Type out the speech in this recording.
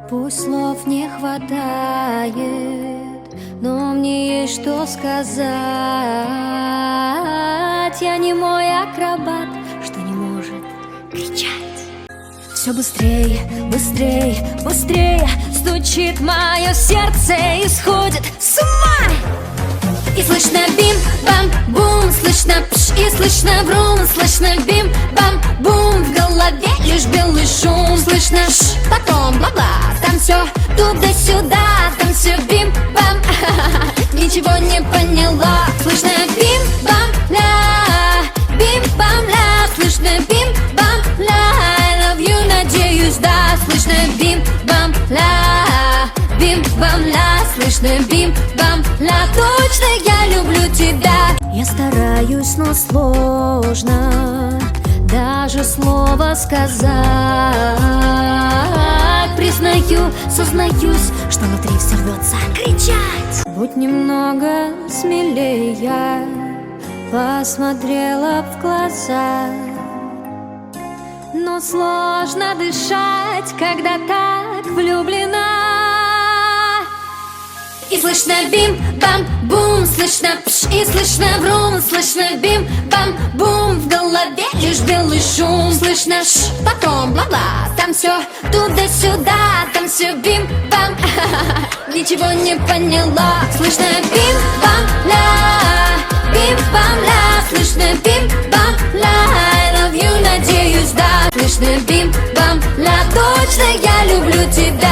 Пусть слов не хватает, но мне есть что сказать. Я не мой акробат, что не может кричать. Все быстрее, быстрее, быстрее стучит мое сердце и сходит с ума. И слышно бим-бам-бум, слышно пш, и слышно врум, слышно бим-бам-бум. В голове лишь белый шум, слышно ш, потом бла-бла. Там все туда-сюда, там все бим-бам. Ничего не поняла. Слышно бим-бам-ля, бим-бам-ля, слышно бим-бам-ля. I love you, надеюсь, да. Слышно бим-бам-ля, бим-бам-ля, слышно бим-бам-ля. Точно я люблю тебя. Я стараюсь, но сложно даже слово сказать. Признаю, сознаюсь, что внутри все рвется кричать. Будь немного смелее, я посмотрела в глаза. Но сложно дышать, когда так влюблена. И слышно бим-бам-бум, слышно пш, и слышно врум, слышно бим-бам-бум. В голове лишь белый шум, слышно ш, потом бла-бла. Там все туда-сюда, там все бим-бам. Ничего не поняла. Слышно бим-бам-ля, бим-бам-ля, слышно бим-бам-ля. I love you, надеюсь, да. Слышно бим-бам-ля, точно я люблю тебя.